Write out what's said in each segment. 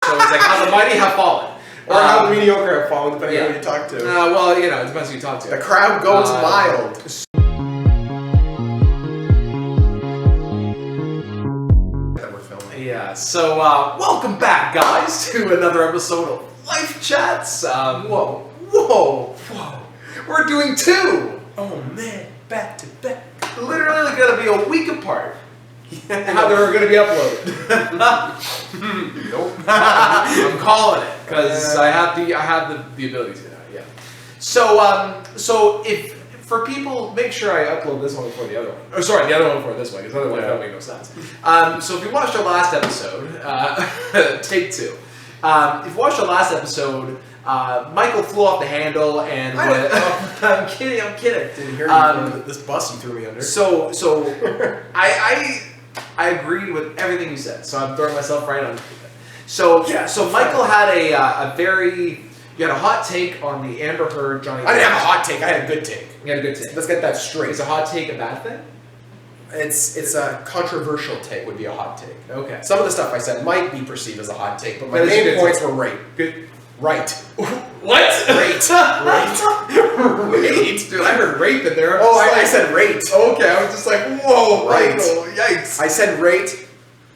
So it's like how the mighty have fallen. Or how the mediocre have fallen, depending on who you talk to. Well, it depends who you talk to. The crowd goes wild. Yeah, so welcome back, guys, to another episode of Life Chats. Whoa. We're doing 2. Oh man, back to back. Literally going to be a week apart. How they were going to be uploaded. Nope. I'm calling it because I have the ability to now. Yeah. So if for people, make sure I upload this one before the other one. Oh, sorry, the other one before this one, because otherwise that would make no sense. So if you watched our last episode, take 2. If you watched our last episode, Michael flew off the handle and I'm kidding. Didn't hear you this bus you threw me under. So I agreed with everything you said. So I'm throwing myself right under it. So Michael had you had a hot take on the Amber Heard Johnny Depp. I didn't have a hot take. I had a good take. You had a good take. Let's get that straight. Is a hot take a bad thing? It's a controversial take. Would be a hot take. Okay. Some of the stuff I said might be perceived as a hot take, but my That is a main good points take. were right. Good. Right. What? Rate. Rate. Dude, I heard rape in there. I said rate. Okay, I was just like, whoa, Right. Michael, yikes. I said rate,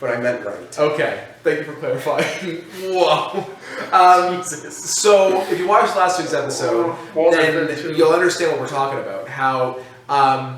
but I meant right. Okay, thank you for clarifying. Whoa. Jesus. So, if you watched last week's episode, then you'll understand what we're talking about. How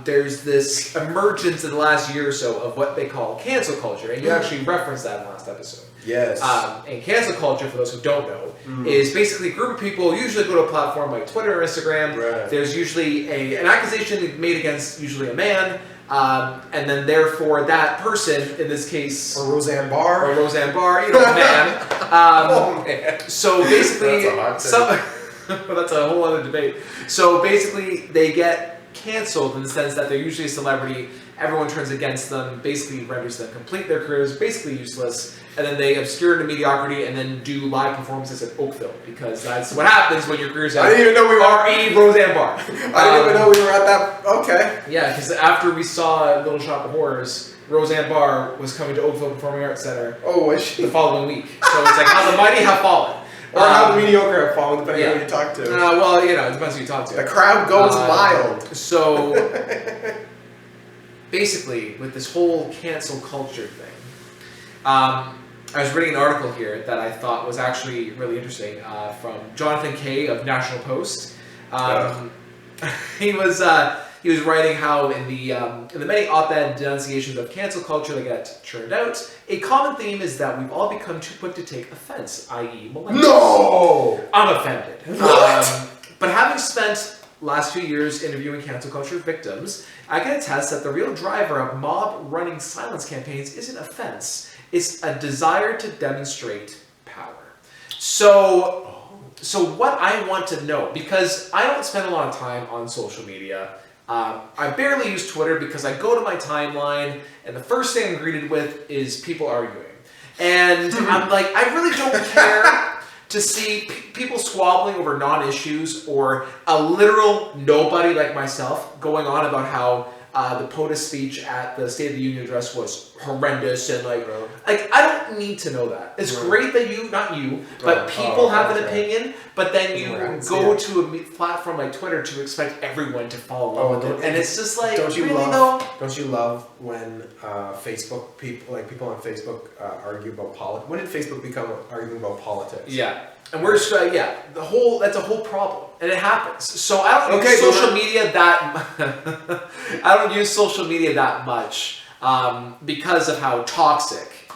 there's this emergence in the last year or so of what they call cancel culture, and you actually referenced that in the last episode. Yes. And cancel culture, for those who don't know, is basically a group of people usually go to a platform like Twitter or Instagram. Right. There's usually an accusation made against usually a man, and then therefore that person, in this case, or Roseanne Barr. a man. Oh man. So basically, That's a hot that's a whole other debate. So basically, they get canceled in the sense that they're usually a celebrity. Everyone turns against them, basically renders them complete. Their careers basically useless, and then they obscure into mediocrity and then do live performances at Oakville, because that's what happens when your career's at I didn't even know we were R.E. Roseanne Barr. I didn't even know we were at that. Okay. Yeah, because after we saw Little Shop of Horrors, Roseanne Barr was coming to Oakville Performing Arts Center Oh, was she? the following week. So it's like how the mighty have fallen. Or how the mediocre have fallen, depending on who you talk to. Well, it depends who you talk to. The crowd goes wild. So, basically, with this whole cancel culture thing, I was reading an article here that I thought was actually really interesting from Jonathan Kay of National Post. He was writing how in the many op-ed denunciations of cancel culture that get churned out, a common theme is that we've all become too quick to take offense, i.e. millennials. No! I'm offended. What? But having spent last few years interviewing cancel culture victims, I can attest that the real driver of mob-running silence campaigns isn't offense. It's a desire to demonstrate power. So what I want to know, because I don't spend a lot of time on social media. I barely use Twitter because I go to my timeline and the first thing I'm greeted with is people arguing. And I'm like, I really don't care to see people squabbling over non-issues or a literal nobody like myself going on about how the POTUS speech at the State of the Union address was horrendous and like I don't need to know that. It's great that but people have an opinion, but then you go to a platform like Twitter to expect everyone to follow along with it, and it's just like, don't you love when Facebook people on Facebook argue about politics? When did Facebook become arguing about politics? Yeah. And we're just that's a whole problem, and it happens. So I don't use social media that I don't use social media that much because of how toxic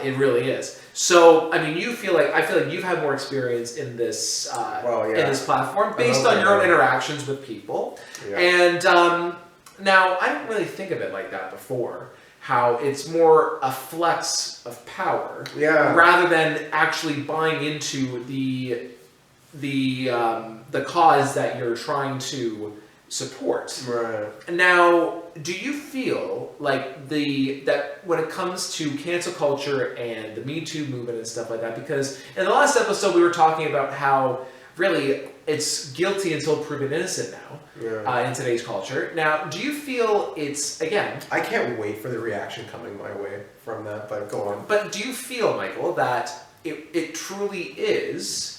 it really is. So I mean, I feel like you've had more experience in this in this platform based on your own interactions with people, and now I didn't really think of it like that before. How it's more a flex of power, rather than actually buying into the cause that you're trying to support. Right. Now, do you feel like that when it comes to cancel culture and the Me Too movement and stuff like that? Because in the last episode we were talking about how really it's guilty until proven innocent now in today's culture. Now, do you feel it's, again... I can't wait for the reaction coming my way from that, but go on. But do you feel, Michael, that it truly is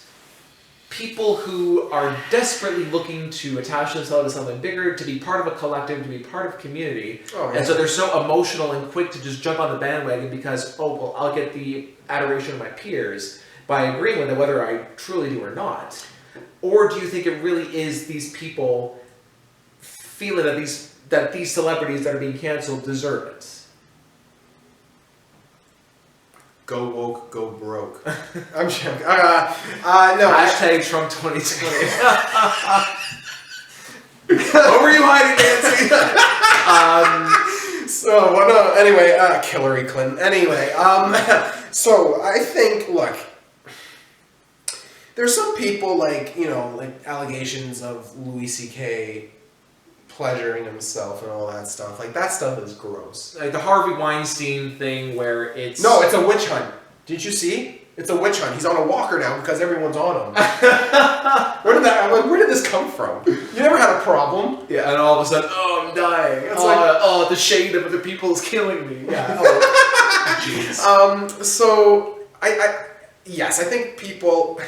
people who are desperately looking to attach themselves to something bigger, to be part of a collective, to be part of a community. Oh, yeah. And so they're so emotional and quick to just jump on the bandwagon because, oh, well, I'll get the adoration of my peers by agreeing with it, whether I truly do or not. Or do you think it really is these people feeling that these celebrities that are being canceled deserve it? Go woke, go broke. I'm joking. No. Hashtag Trump 2020. What were you hiding, Nancy? So, well, no, anyway, Hillary Clinton. Anyway, so I think, look, there's some people like allegations of Louis C.K. pleasuring himself and all that stuff. Like, that stuff is gross. Like the Harvey Weinstein thing where it's... No, it's a witch hunt. Did you see? It's a witch hunt. He's on a walker now because everyone's on him. Where did this come from? You never had a problem. Yeah, and all of a sudden, oh, I'm dying. It's the shade of the people is killing me. Yeah. Oh, jeez. So, yes, I think people...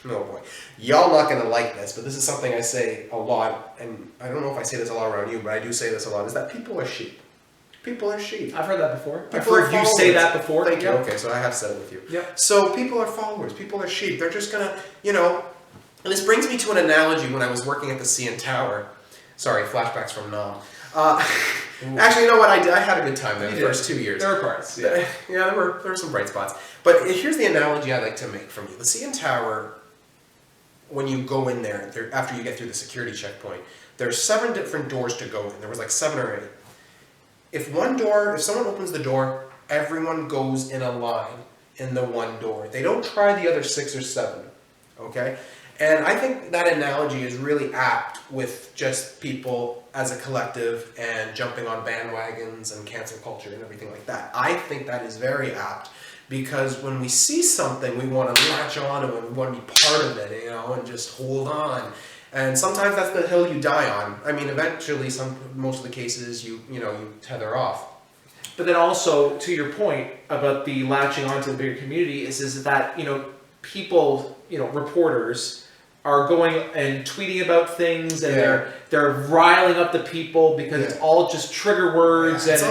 Oh boy. Y'all not going to like this, but this is something I say a lot, and I don't know if I say this a lot around you, but I do say this a lot, is that people are sheep. People are sheep. I've heard that before. People I've heard you say that before. Thank you. Okay, so I have said it with you. Yep. So people are followers. People are sheep. They're just going to, and this brings me to an analogy when I was working at the CN Tower. Sorry, flashbacks from Nam. Actually, you know what? I had a good time there the first 2 years. There were parts. Yeah. Yeah, there were some bright spots. But here's the analogy I like to make from you. The CN Tower, when you go in there, after you get through the security checkpoint, there's 7 different doors to go in. There was like 7 or 8. If someone opens the door, everyone goes in a line in the one door. They don't try the other 6 or 7. Okay? And I think that analogy is really apt with just people as a collective and jumping on bandwagons and cancel culture and everything like that. I think that is very apt because when we see something, we want to latch on to it, we want to be part of it, and just hold on. And sometimes that's the hill you die on. I mean, eventually, most of the cases, you tether off. But then also, to your point about the latching onto the bigger community, is that, people, reporters are going and tweeting about things, and they're riling up the people because it's all just trigger words, and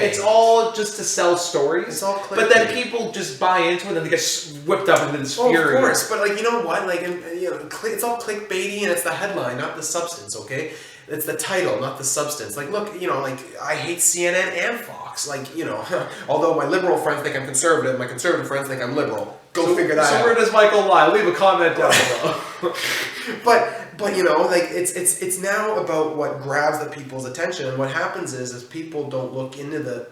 it's all just to sell stories. It's all clickbait. But then people just buy into it, and then they get whipped up into this fury. Of course, but you know what? It's all clickbaity, and it's the headline, not the substance. Okay, it's the title, not the substance. Look, I hate CNN and Fox. Although my liberal friends think I'm conservative, my conservative friends think I'm liberal. Go figure that out. So where does Michael lie? Leave a comment down below. But it's now about what grabs the people's attention, and what happens is people don't look into the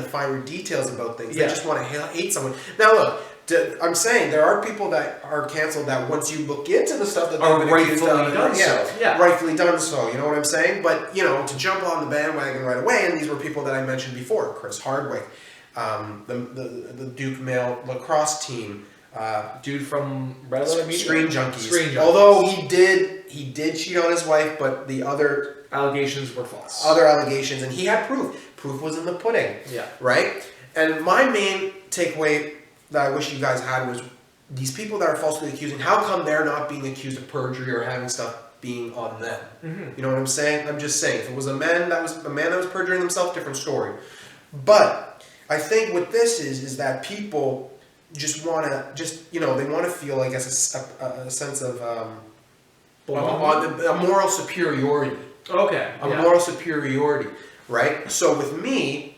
finer details about things. They just want to hate someone. Now look, I'm saying there are people that are canceled that once you look into the stuff that they've been accused of, rightfully done so. You know what I'm saying? But to jump on the bandwagon right away, and these were people that I mentioned before: Chris Hardwick, the Duke male lacrosse team. Dude from Red Letter Media? Screen Junkies. Although he did cheat on his wife, but the other allegations were false. Other allegations, and he had proof. Proof was in the pudding. Yeah. Right? And my main takeaway that I wish you guys had was these people that are falsely accusing, how come they're not being accused of perjury or having stuff being on them? Mm-hmm. You know what I'm saying? I'm just saying, if it was a man that was perjuring himself, different story. But I think what this is that people just want to, they want to feel, I guess, a sense of a moral superiority. Okay. Moral superiority, right? So with me,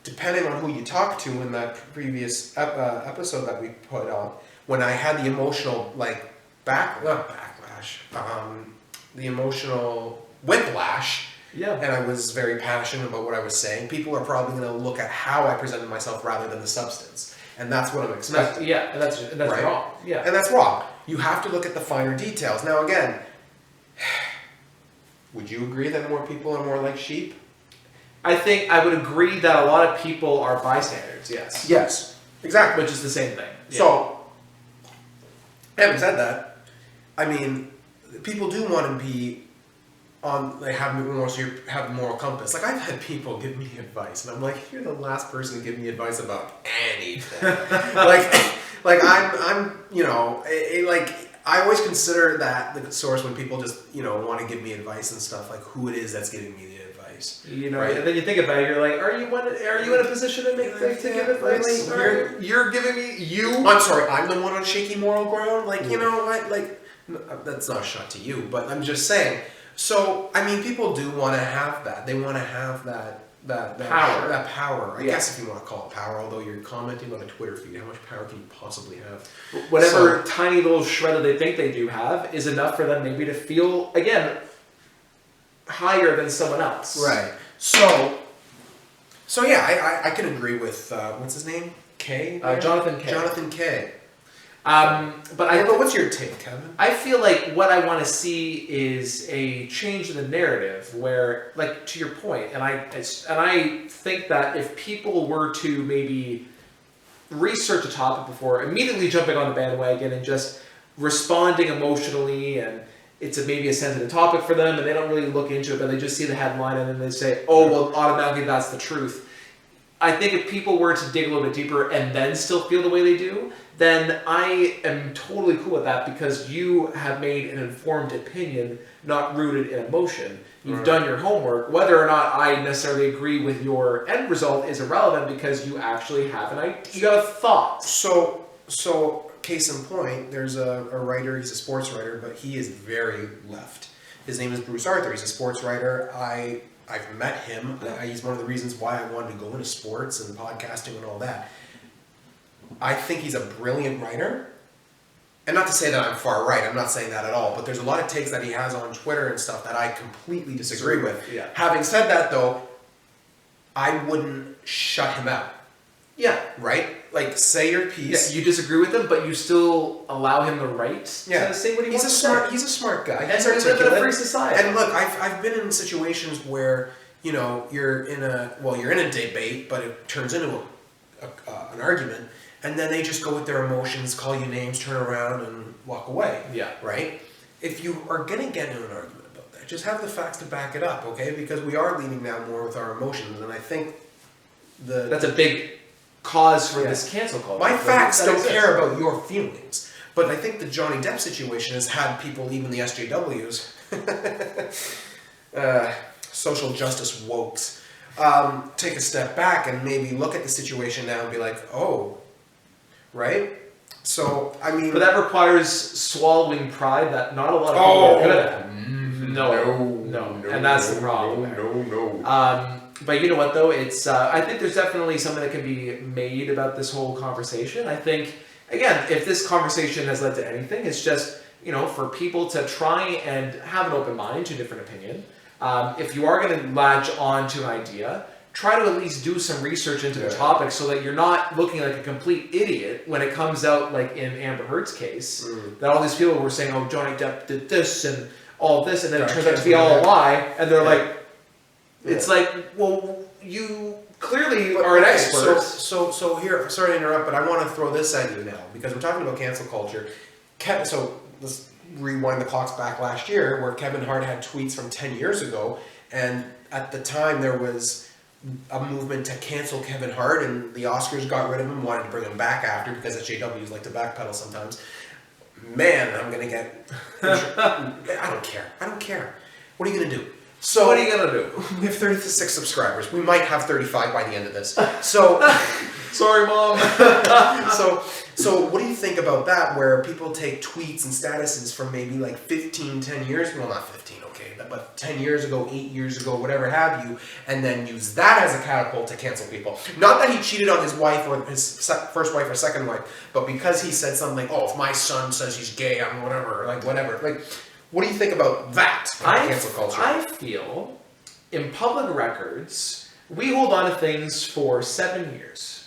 depending on who you talk to in that previous episode that we put on, when I had the emotional, the emotional whiplash, and I was very passionate about what I was saying, people are probably going to look at how I presented myself rather than the substance. And that's what I'm expecting. And that's right? Wrong. Yeah. And that's wrong. You have to look at the finer details. Now again, would you agree that more people are more like sheep? I think I would agree that a lot of people are bystanders, yes. Yes, exactly. Which is the same thing. Yeah. So, having said that, I mean, people do want to be have a moral compass. I've had people give me advice, and I'm like, you're the last person to give me advice about anything. Like I'm, like I always consider that the source when people just, want to give me advice and stuff, like who it is that's giving me the advice. Right? And then you think about it, you're like, are you in a position to give advice? Really? You're giving me I'm sorry, I'm the one on shaky moral ground. Like, you know what? Like, that's not a shot to you, but I'm just saying. So, I mean, people do want to have that. They want to have that power. That power. I guess if you want to call it power, although you're commenting on a Twitter feed, how much power can you possibly have? Whatever tiny little shred that they think they do have is enough for them maybe to feel, again, higher than someone else. Right. So yeah, I can agree with, what's his name? K? Jonathan K. Jonathan K. But what's your take, Kevin? I feel like what I want to see is a change in the narrative where, like, to your point, and I think that if people were to maybe research a topic before immediately jumping on the bandwagon and just responding emotionally, and it's maybe a sensitive topic for them and they don't really look into it, but they just see the headline and then they say, oh, well, automatically that's the truth. I think if people were to dig a little bit deeper and then still feel the way they do, then I am totally cool with that because you have made an informed opinion, not rooted in emotion. You've done your homework. Whether or not I necessarily agree with your end result is irrelevant because you actually have an idea. You have a thought. So case in point, there's a writer, he's a sports writer, but he is very left. His name is Bruce Arthur. He's a sports writer. I've met him. He's one of the reasons why I wanted to go into sports and podcasting and all that. I think he's a brilliant writer. And not to say that I'm far right, I'm not saying that at all, but there's a lot of takes that he has on Twitter and stuff that I completely disagree with. Yeah. Having said that, though, I wouldn't shut him out. Yeah. Right? Like, say your piece. Yeah, you disagree with him, but you still allow him the right to say what he wants to say. He's a smart guy. And we live in a free society. And look, I've been in situations where, you're in a debate, but it turns into an argument, and then they just go with their emotions, call you names, turn around, and walk away. Yeah. Right? If you are going to get into an argument about that, just have the facts to back it up, okay? Because we are leaning now more with our emotions, and I think that's a big cause for this cancel culture. My facts don't care about your feelings. But I think the Johnny Depp situation has had people, even the SJWs, social justice wokes, take a step back and maybe look at the situation now and be like, oh, right? So, I mean... But that requires swallowing pride that not a lot of people are good at. No. And that's the problem there. But you know what, though? It's I think there's definitely something that can be made about this whole conversation. I think, again, if this conversation has led to anything, it's just, for people to try and have an open mind to a different opinion. If you are going to latch on to an idea, try to at least do some research into the topic so that you're not looking like a complete idiot when it comes out, like in Amber Heard's case, that all these people were saying, oh, Johnny Depp did this and all this, and then it turns out to be all a lie, and they're like, it's like, well, you clearly are an expert. So here, sorry to interrupt, but I want to throw this at you now, because we're talking about cancel culture. So let's rewind the clocks back last year, where Kevin Hart had tweets from 10 years ago, and at the time there was a movement to cancel Kevin Hart, and the Oscars got rid of him, wanted to bring him back after, because SJWs like to backpedal sometimes. Man, I'm going to get... I don't care. What are you going to do? So what are you going to do? We have 36 subscribers. We might have 35 by the end of this. So... Sorry, Mom. So what do you think about that, where people take tweets and statuses from maybe like 10 years, well, not 15, okay, but 10 years ago, 8 years ago, whatever have you, and then use that as a catapult to cancel people? Not that he cheated on his wife or his first wife or second wife, but because he said something, oh, if my son says he's gay, I'm whatever. Like, what do you think about that cancel culture? I feel, in public records, we hold on to things for 7 years.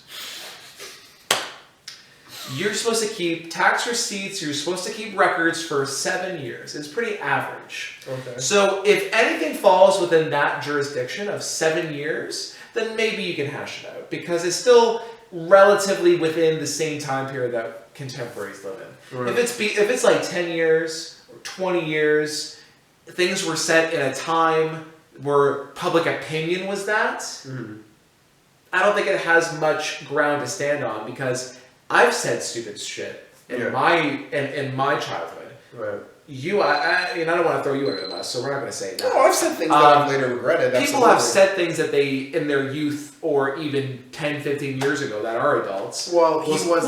You're supposed to keep tax receipts, you're supposed to keep records for 7 years. It's pretty average. Okay. So if anything falls within that jurisdiction of 7 years, then maybe you can hash it out, because it's still relatively within the same time period that contemporaries live in. Right. If it's like 10 years or 20 years, things were set in a time where public opinion was that, I don't think it has much ground to stand on, because I've said stupid shit in my childhood. Right. I don't want to throw you under the bus, so we're not going to say that. No, I've said things that I've later regretted. People have said things that they, in their youth or even 10, 15 years ago that are adults. Well, he was.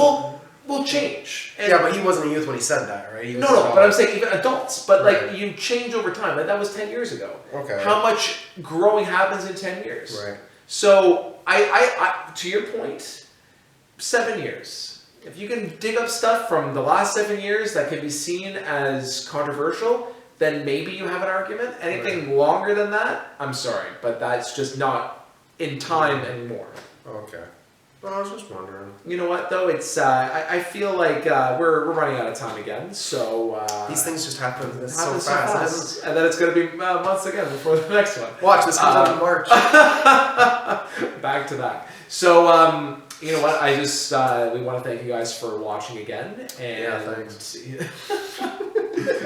Will change. And Yeah, but he wasn't a youth when he said that, right? He was no, but I'm saying even adults. But Right. like you change over time. Like that was 10 years ago. Okay. How much growing happens in 10 years? Right. So I to your point, 7 years. If you can dig up stuff from the last 7 years that can be seen as controversial, then maybe you have an argument. Anything longer than that, I'm sorry, but that's just not in time anymore. Okay. Well, I was just wondering. You know what though? It's I feel like we're running out of time again. So These things just happen it so happens fast. and then it's gonna be months again before the next one. Watch, this comes out in March. Back to back. So you know what? I just we want to thank you guys for watching again. And Yeah, thanks.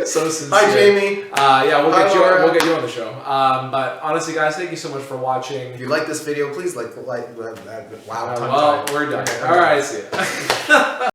So sincere. Hi, Jamie. Yeah, we'll Hi, get Laura. you on the show. But honestly, guys, thank you so much for watching. If you like this video, please like. Wow. Well, we're done. Okay, All right, see ya.